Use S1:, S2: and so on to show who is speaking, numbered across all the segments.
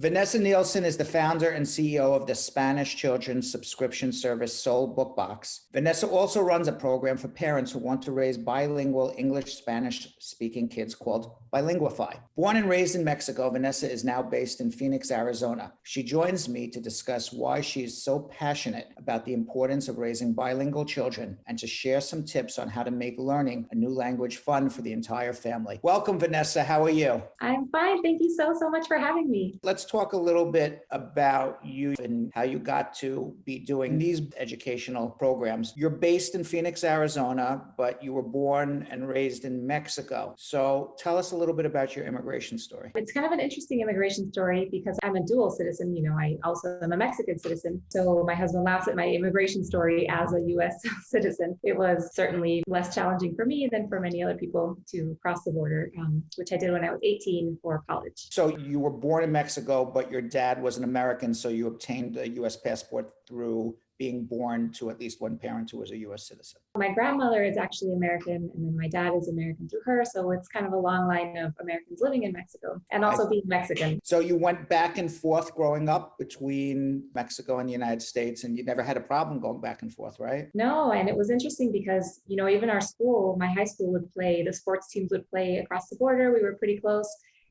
S1: Vanessa Nielsen is the founder and CEO of the Spanish children's subscription service Soul Bookbox. Vanessa also runs a program for parents who want to raise bilingual English-Spanish speaking kids called Bilinguify. Born and raised in Mexico, Vanessa is now based in Phoenix, Arizona. She joins me to discuss why she is so passionate about the importance of raising bilingual children and to share some tips on how to make learning a new language fun for the entire family. Welcome, Vanessa. How are you?
S2: I'm fine. Thank you so much for having me.
S1: Let's talk a little bit about you and how you got to be doing these educational programs. You're based in Phoenix, Arizona, but you were born and raised in Mexico. So tell us a little bit about your immigration story.
S2: It's kind of an interesting immigration story because I'm a dual citizen. I also am a Mexican citizen. So my husband laughs at my immigration story as a U.S. citizen. It was certainly less challenging for me than for many other people to cross the border, which I did when I was 18 for college.
S1: So you were born in Mexico, but your dad was an American, so you obtained a U.S. passport through being born to at least one parent who was a U.S. citizen. My
S2: grandmother is actually American, and then my dad is American through her, so it's kind of a long line of Americans living in Mexico, and also being Mexican.
S1: So you went back and forth growing up between Mexico and the United States, and you never had a problem going back and forth, right?
S2: No, and it was interesting because, even our school, my high school would play, the sports teams would play across the border. We were pretty close.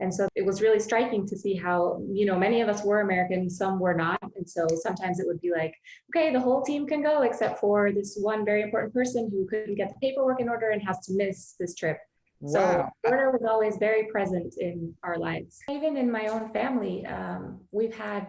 S2: And so it was really striking to see how, many of us were American, some were not. And so sometimes it would be like, okay, the whole team can go except for this one very important person who couldn't get the paperwork in order and has to miss this trip.
S1: Wow.
S2: So border was always very present in our lives. Even in my own family, we've had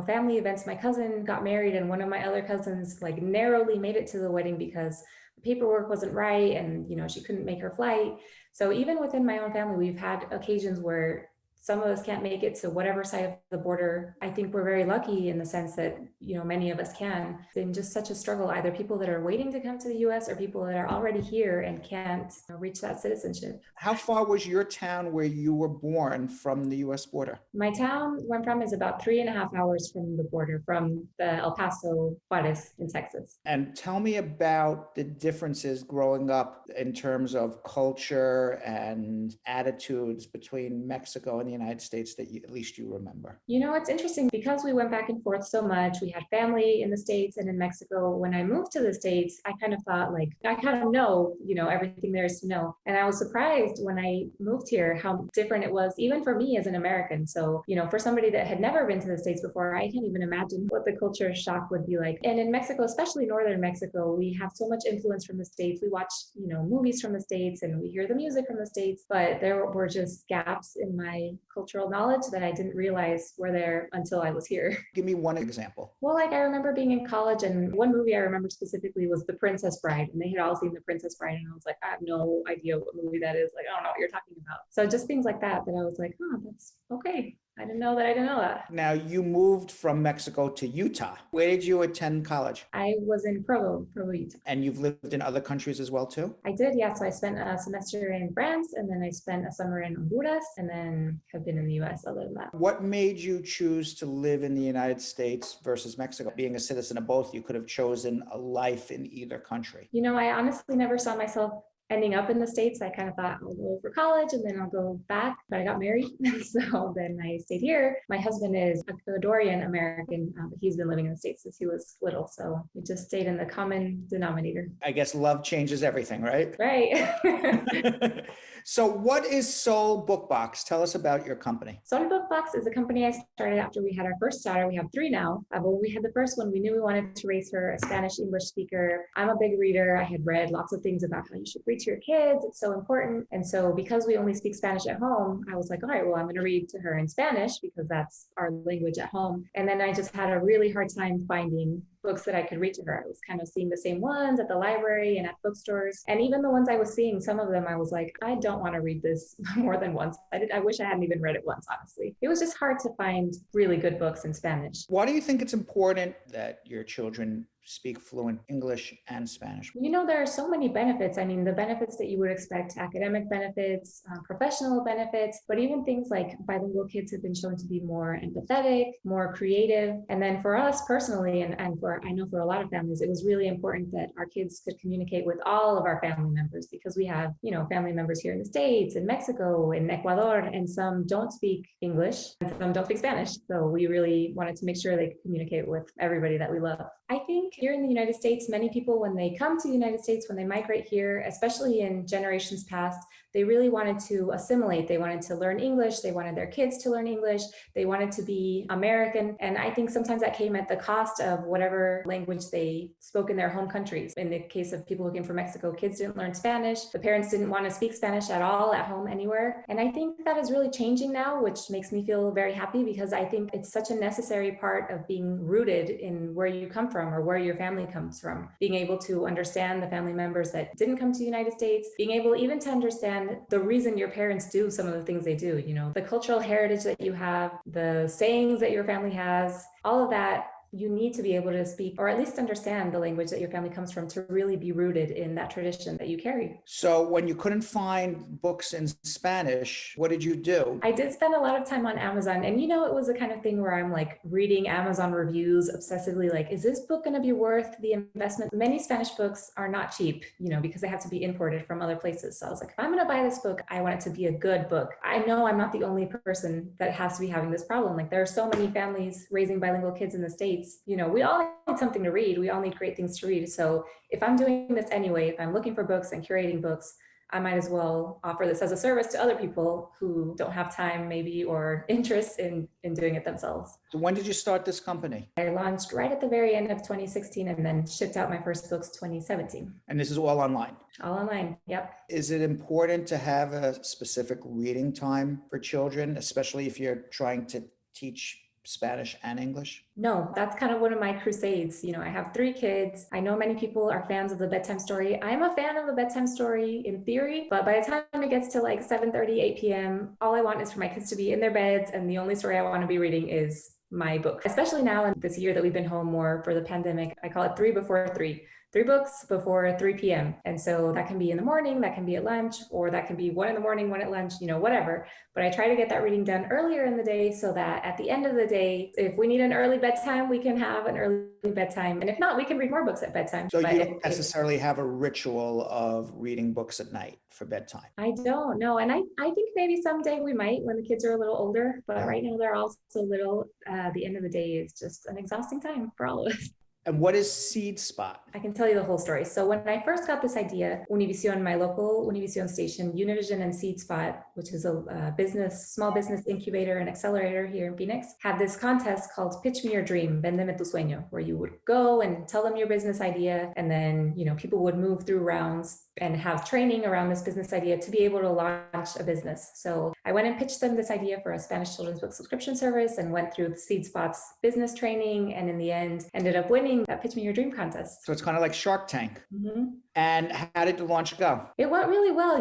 S2: family events. My cousin got married and one of my other cousins narrowly made it to the wedding because the paperwork wasn't right and she couldn't make her flight. So even within my own family, we've had occasions where some of us can't make it to whatever side of the border. I think we're very lucky in the sense that, many of us can. It's been just such a struggle, either people that are waiting to come to the US or people that are already here and can't reach that citizenship.
S1: How far was your town where you were born from the US border?
S2: My town where I'm from is about 3.5 hours from the border, from the El Paso, Juarez in Texas.
S1: And tell me about the differences growing up in terms of culture and attitudes between Mexico and the United States that at least you remember.
S2: It's interesting because we went back and forth so much. We had family in the States and in Mexico. When I moved to the States, I kind of thought I kind of know, everything there is to know. And I was surprised when I moved here how different it was, even for me as an American. So, for somebody that had never been to the States before, I can't even imagine what the culture shock would be like. And in Mexico, especially northern Mexico, we have so much influence from the States. We watch, movies from the States and we hear the music from the States, but there were just gaps in my cultural knowledge that I didn't realize were there until I was here.
S1: Give me one example.
S2: Well, I remember being in college and one movie I remember specifically was The Princess Bride, and they had all seen The Princess Bride and I was like, I have no idea what movie that is. I don't know what you're talking about. So just things like that I was like, oh, that's okay. I didn't know that.
S1: Now you moved from Mexico to Utah. Where did you attend college?
S2: I was in Provo, Utah.
S1: And you've lived in other countries as well too?
S2: I did, yeah. So I spent a semester in France and then I spent a summer in Honduras and then have been in the US other than that.
S1: What made you choose to live in the United States versus Mexico? Being a citizen of both, you could have chosen a life in either country.
S2: I honestly never saw myself ending up in the States. I kind of thought I'll go for college and then I'll go back, but I got married. So then I stayed here. My husband is Ecuadorian American, but he's been living in the States since he was little. So we just stayed in the common denominator.
S1: I guess love changes everything, right?
S2: Right.
S1: So what is Soul Bookbox? Tell us about your company.
S2: Soul Bookbox is a company I started after we had our first daughter. We have 3 now. But when we had the first one, we knew we wanted to raise her a Spanish English speaker. I'm a big reader. I had read lots of things about how you should read to your kids. It's so important. And so because we only speak Spanish at home, I was like, all right, well, I'm going to read to her in Spanish because that's our language at home. And then I just had a really hard time finding books that I could read to her. I was kind of seeing the same ones at the library and at bookstores. And even the ones I was seeing, some of them I was like, I don't want to read this more than once. I wish I hadn't even read it once, honestly. It was just hard to find really good books in Spanish.
S1: Why do you think it's important that your children speak fluent English and Spanish?
S2: There are so many benefits. I mean, the benefits that you would expect, academic benefits, professional benefits, but even things like bilingual kids have been shown to be more empathetic, more creative. And then for us personally, and I know for a lot of families, it was really important that our kids could communicate with all of our family members, because we have, family members here in the States, in Mexico, in Ecuador, and some don't speak English and some don't speak Spanish. So we really wanted to make sure they could communicate with everybody that we love. I think here in the United States, many people, when they come to the United States, when they migrate here, especially in generations past, they really wanted to assimilate. They wanted to learn English. They wanted their kids to learn English. They wanted to be American. And I think sometimes that came at the cost of whatever language they spoke in their home countries. In the case of people who came from Mexico, kids didn't learn Spanish. The parents didn't want to speak Spanish at all at home anywhere. And I think that is really changing now, which makes me feel very happy, because I think it's such a necessary part of being rooted in where you come from or where your family comes from. Being able to understand the family members that didn't come to the United States, being able even to understand the reason your parents do some of the things they do, the cultural heritage that you have, the sayings that your family has, all of that. You need to be able to speak, or at least understand, the language that your family comes from to really be rooted in that tradition that you carry.
S1: So when you couldn't find books in Spanish, what did you do?
S2: I did spend a lot of time on Amazon, and it was the kind of thing where I'm like reading Amazon reviews obsessively, like, is this book going to be worth the investment? Many Spanish books are not cheap, because they have to be imported from other places. So I was like, if I'm going to buy this book, I want it to be a good book. I know I'm not the only person that has to be having this problem. Like, there are so many families raising bilingual kids in the States. We all need something to read. We all need great things to read. So if I'm doing this anyway, if I'm looking for books and curating books, I might as well offer this as a service to other people who don't have time maybe or interest in doing it themselves.
S1: So when did you start this company?
S2: I launched right at the very end of 2016 and then shipped out my first books 2017.
S1: And this is all online?
S2: All online, yep.
S1: Is it important to have a specific reading time for children, especially if you're trying to teach Spanish and English?
S2: No, that's kind of one of my crusades. I have 3 kids. I know many people are fans of the bedtime story. I'm a fan of the bedtime story in theory, but by the time it gets to like 7:30, 8 p.m., all I want is for my kids to be in their beds, and the only story I want to be reading is my book. Especially now in this year that we've been home more for the pandemic, I call it 3 before 3. 3 books before 3 p.m. And so that can be in the morning, that can be at lunch, or that can be 1 in the morning, 1 at lunch, whatever. But I try to get that reading done earlier in the day so that at the end of the day, if we need an early bedtime, we can have an early bedtime. And if not, we can read more books at bedtime.
S1: So you don't necessarily have a ritual of reading books at night for bedtime?
S2: I don't know. And I think maybe someday we might when the kids are a little older, but right now they're also little. The end of the day is just an exhausting time for all of us.
S1: And what is Seed Spot?
S2: I can tell you the whole story. So when I first got this idea, Univision, my local Univision station, Univision and Seed Spot, which is a small business incubator and accelerator here in Phoenix, had this contest called Pitch Me Your Dream, Véndeme tu sueño, where you would go and tell them your business idea. And then, people would move through rounds and have training around this business idea to be able to launch a business. So I went and pitched them this idea for a Spanish children's book subscription service and went through Seed Spot's business training, and in the end ended up winning that Pitch Me Your Dream contest.
S1: So it's kind of like Shark Tank.
S2: Mm-hmm.
S1: And how did the launch go?
S2: It went really well.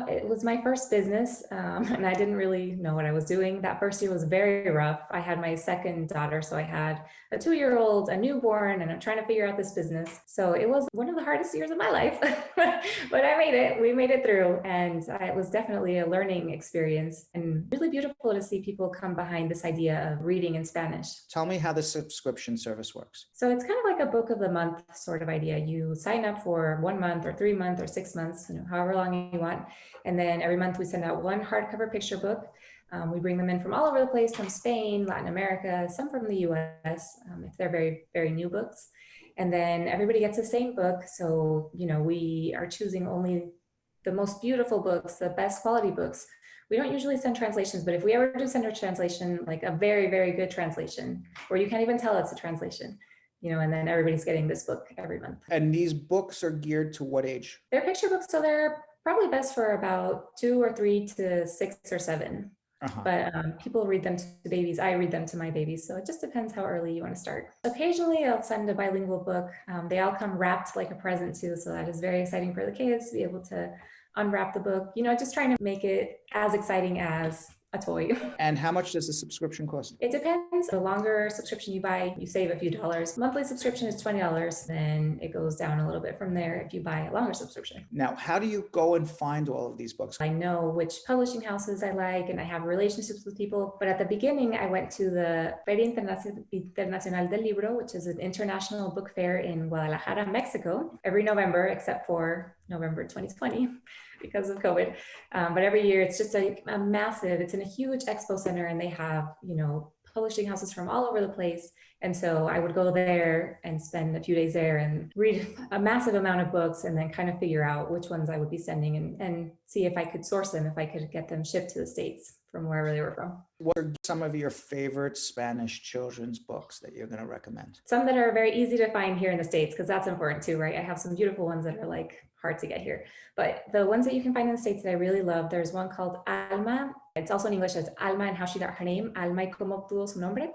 S2: It was my first business, and I didn't really know what I was doing. That first year was very rough. I had my second daughter, so I had a 2-year-old, a newborn, and I'm trying to figure out this business. So it was one of the hardest years of my life, but I made it. We made it through, and it was definitely a learning experience and really beautiful to see people come behind this idea of reading in Spanish.
S1: Tell me how the subscription service works.
S2: So it's kind of like a book of the month sort of idea. You sign up for 1 month or 3 months or 6 months, however long you want. And then every month we send out 1 hardcover picture book. We bring them in from all over the place, from Spain, Latin America, some from the US, if they're very, very new books. And then everybody gets the same book. So, we are choosing only the most beautiful books, the best quality books. We don't usually send translations, but if we ever do send a translation, like a very, very good translation, where you can't even tell it's a translation, and then everybody's getting this book every month.
S1: And these books are geared to what age?
S2: They're picture books, so they're probably best for about 2 or 3 to 6 or 7. Uh-huh. But people read them to babies. I read them to my babies. So it just depends how early you want to start. Occasionally I'll send a bilingual book. They all come wrapped like a present too. So that is very exciting for the kids to be able to unwrap the book, just trying to make it as exciting as a toy.
S1: And how much does the subscription cost?
S2: It depends. The longer subscription you buy, you save a few dollars. Monthly subscription is $20. Then it goes down a little bit from there if you buy a longer subscription.
S1: Now, how do you go and find all of these books?
S2: I know which publishing houses I like and I have relationships with people. But at the beginning, I went to the Feria Internacional del Libro, which is an international book fair in Guadalajara, Mexico, every November, except for November 2020 because of COVID. But every year it's just a massive, it's in a huge expo center and they have, publishing houses from all over the place. And so I would go there and spend a few days there and read a massive amount of books and then kind of figure out which ones I would be sending and see if I could source them, if I could get them shipped to the States from wherever they were from.
S1: What are some of your favorite Spanish children's books that you're going to recommend?
S2: Some that are very easy to find here in the States, because that's important too, right? I have some beautiful ones that are like hard to get here. But the ones that you can find in the States that I really love, there's one called Alma. It's also in English as Alma and How She Got Her Name, Alma y Cómo Obtuvo Su Nombre.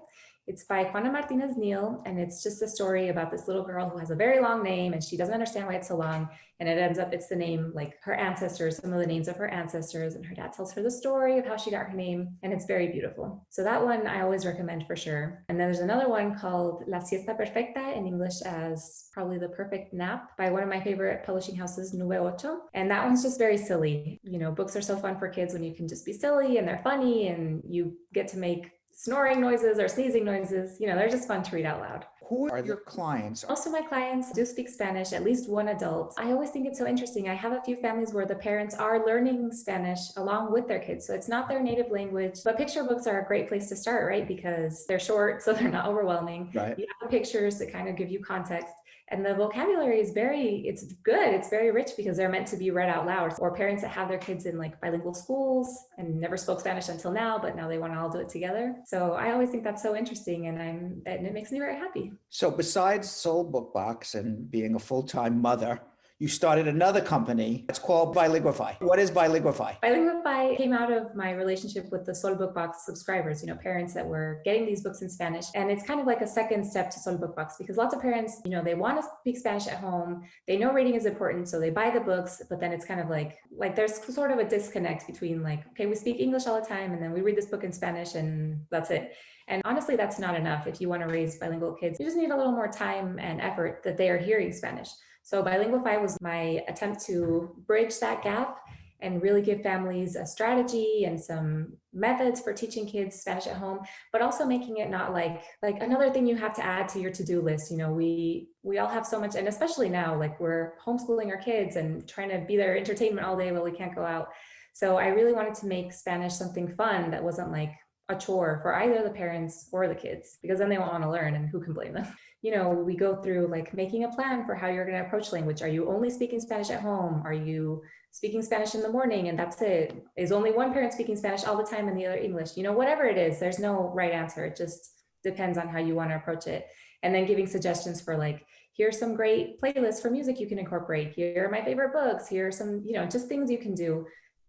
S2: It's by Juana Martinez Neal, and it's just a story about this little girl who has a very long name and she doesn't understand why it's so long. And it ends up, it's the name, like her ancestors, some of the names of her ancestors, and her dad tells her the story of how she got her name, and it's very beautiful. So that one I always recommend for sure. And then there's another one called La Siesta Perfecta, in English as probably The Perfect Nap, by one of my favorite publishing houses, Nube Ocho. And that one's just very silly. Books are so fun for kids when you can just be silly and they're funny and you get to make snoring noises or sneezing noises. They're just fun to read out loud.
S1: Who are your clients?
S2: Most of my clients do speak Spanish, at least one adult. I always think it's so interesting. I have a few families where the parents are learning Spanish along with their kids. So it's not their native language, but picture books are a great place to start, right? Because they're short, so they're not overwhelming.
S1: Right.
S2: You have pictures that kind of give you context. And the vocabulary is it's good. It's very rich because they're meant to be read out loud. Or parents that have their kids in like bilingual schools and never spoke Spanish until now, but now they want to all do it together. So I always think that's so interesting and it makes me very happy.
S1: So besides Soul Book Box and being a full-time mother, you started another company. It's called Bilinguify. What is Bilinguify?
S2: Bilinguify came out of my relationship with the Soul Book Box subscribers, parents that were getting these books in Spanish. And it's kind of like a second step to Soul Book Box because lots of parents, they want to speak Spanish at home. They know reading is important, so they buy the books, but then it's kind of like there's sort of a disconnect between okay, we speak English all the time and then we read this book in Spanish and that's it. And honestly, that's not enough. If you want to raise bilingual kids, you just need a little more time and effort that they are hearing Spanish. So Bilinguify was my attempt to bridge that gap and really give families a strategy and some methods for teaching kids Spanish at home, but also making it not like another thing you have to add to your to-do list. We all have so much, and especially now, we're homeschooling our kids and trying to be their entertainment all day while we can't go out. So I really wanted to make Spanish something fun that wasn't like a chore for either the parents or the kids, because then they won't want to learn and who can blame them? We go through making a plan for how you're going to approach language. Are you only speaking Spanish at home? Are you speaking Spanish in the morning and that's it? Is only one parent speaking Spanish all the time and the other English? Whatever it is, there's no right answer. It just depends on how you want to approach it. And then giving suggestions for here's some great playlists for music you can incorporate. Here are my favorite books. Here are some, just things you can do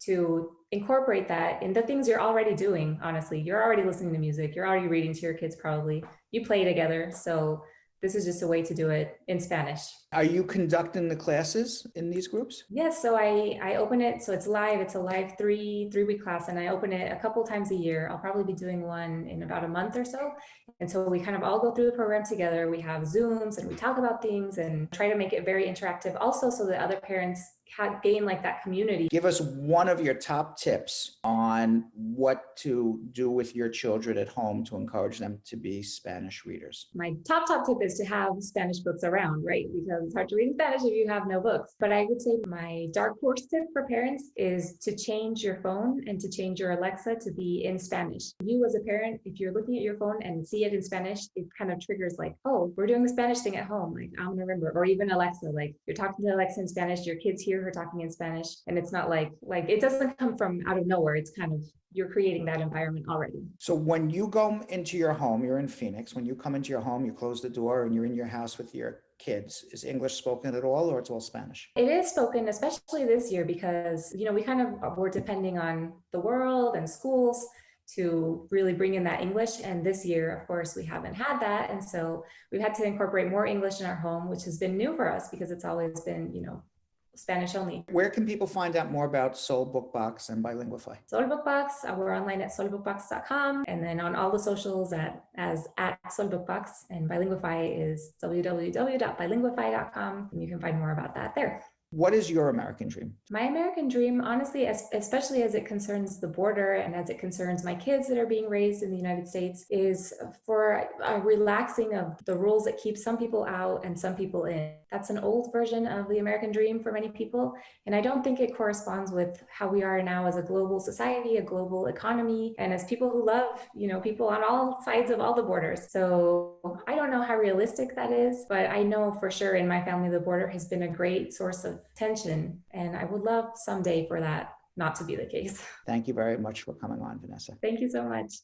S2: to incorporate that in the things you're already doing. Honestly, you're already listening to music. You're already reading to your kids probably. You play together. So this is just a way to do it in Spanish.
S1: Are you conducting the classes in these groups?
S2: Yes, so I open it, so it's live. It's a live three-week class, and I open it a couple times a year. I'll probably be doing one in about a month or so. And so we kind of all go through the program together. We have Zooms and we talk about things and try to make it very interactive also so that other parents gain that community.
S1: Give us one of your top tips on what to do with your children at home to encourage them to be Spanish readers.
S2: My top tip is to have Spanish books around, right? Because it's hard to read in Spanish if you have no books. But I would say my dark horse tip for parents is to change your phone and to change your Alexa to be in Spanish. You as a parent, if you're looking at your phone and see it in Spanish, it kind of triggers oh, we're doing the Spanish thing at home. I'm gonna remember. Or even Alexa, you're talking to Alexa in Spanish, your kids hear her talking in Spanish, and it's not like it doesn't come from out of nowhere. It's kind of, you're creating that environment already.
S1: So when you go into your home, you're in Phoenix, when you come into your home, you close the door and you're in your house with your kids, is English spoken at all or it's all Spanish?
S2: It is spoken, especially this year, because we kind of were depending on the world and schools to really bring in that English. And this year, of course, we haven't had that. And so we've had to incorporate more English in our home, which has been new for us because it's always been, Spanish only.
S1: Where can people find out more about Soul Bookbox and Bilinguify?
S2: Soul Bookbox, we're online at soulbookbox.com, and then on all the socials as at Soul Bookbox, and Bilinguify is www.bilinguify.com, and you can find more about that there.
S1: What is your American dream?
S2: My American dream, honestly, especially as it concerns the border and as it concerns my kids that are being raised in the United States, is for a relaxing of the rules that keep some people out and some people in. That's an old version of the American dream for many people. And I don't think it corresponds with how we are now as a global society, a global economy, and as people who love, people on all sides of all the borders. So I don't know how realistic that is, but I know for sure in my family, the border has been a great source of tension. And I would love someday for that not to be the case.
S1: Thank you very much for coming on, Vanessa.
S2: Thank you so much.